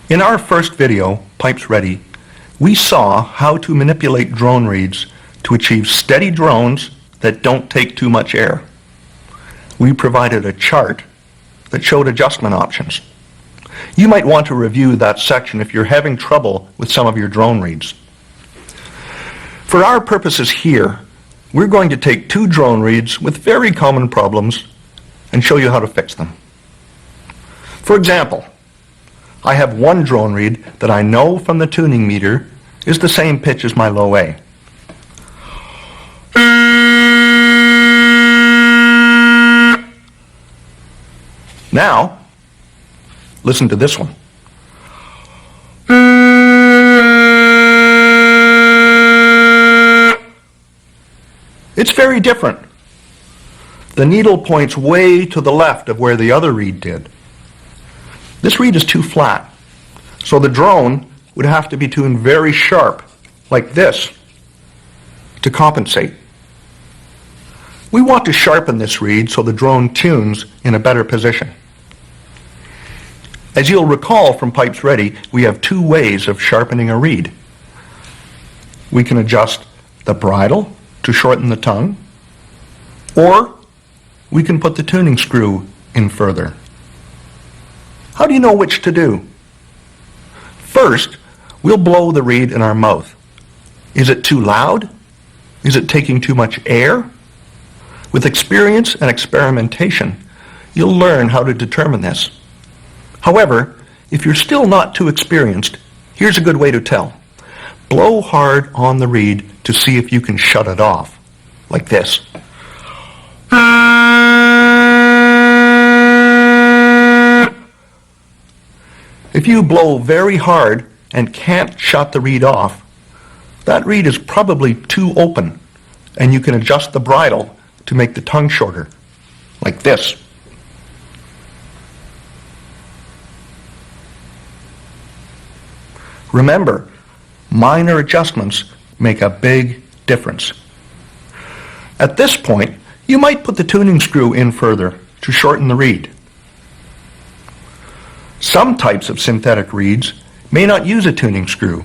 In our first video, Pipes Ready, we saw how to manipulate drone reeds to achieve steady drones that don't take too much air. We provided a chart that showed adjustment options. You might want to review that section if you're having trouble with some of your drone reeds. For our purposes here, we're going to take two drone reeds with very common problems and show you how to fix them. For example, I have one drone reed that I know from the tuning meter is the same pitch as my low A. Now, listen to this one. It's very different. The needle points way to the left of where the other reed did. This reed is too flat, so the drone would have to be tuned very sharp, like this, to compensate. We want to sharpen this reed so the drone tunes in a better position. As you'll recall from Pipes Ready, we have two ways of sharpening a reed. We can adjust the bridle to shorten the tongue, or we can put the tuning screw in further. How do you know which to do? First, we'll blow the reed in our mouth. Is it too loud? Is it taking too much air? With experience and experimentation, you'll learn how to determine this. However, if you're still not too experienced, here's a good way to tell. Blow hard on the reed to see if you can shut it off, like this. If you blow very hard and can't shut the reed off, that reed is probably too open, and you can adjust the bridle to make the tongue shorter, like this. Remember, minor adjustments make a big difference. At this point, you might put the tuning screw in further to shorten the reed. Some types of synthetic reeds may not use a tuning screw,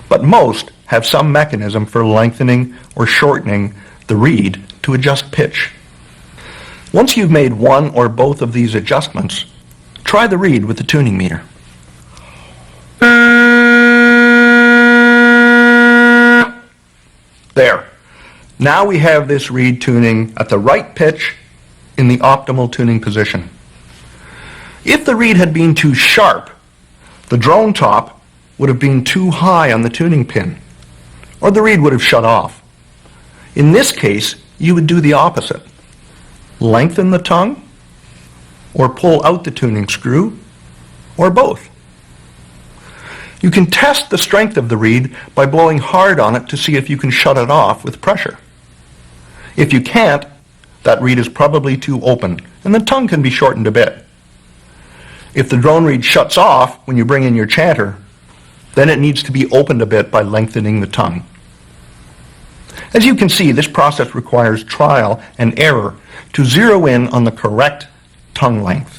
but most have some mechanism for lengthening or shortening the reed to adjust pitch. Once you've made one or both of these adjustments, try the reed with the tuning meter. There. Now we have this reed tuning at the right pitch in the optimal tuning position. If the reed had been too sharp, the drone top would have been too high on the tuning pin, or the reed would have shut off. In this case, you would do the opposite. Lengthen the tongue, or pull out the tuning screw, or both. You can test the strength of the reed by blowing hard on it to see if you can shut it off with pressure. If you can't, that reed is probably too open, and the tongue can be shortened a bit. If the drone reed shuts off when you bring in your chanter, then it needs to be opened a bit by lengthening the tongue. As you can see, this process requires trial and error to zero in on the correct tongue length.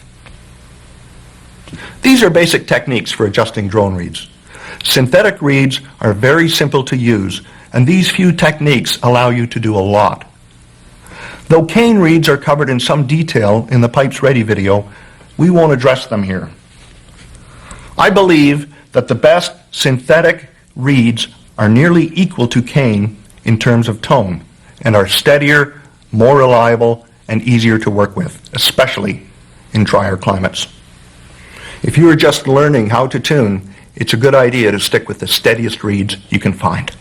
These are basic techniques for adjusting drone reeds. Synthetic reeds are very simple to use, and these few techniques allow you to do a lot. Though cane reeds are covered in some detail in the Pipes Ready video, we won't address them here. I believe that the best synthetic reeds are nearly equal to cane in terms of tone, and are steadier, more reliable, and easier to work with, especially in drier climates. If you are just learning how to tune, it's a good idea to stick with the steadiest reeds you can find.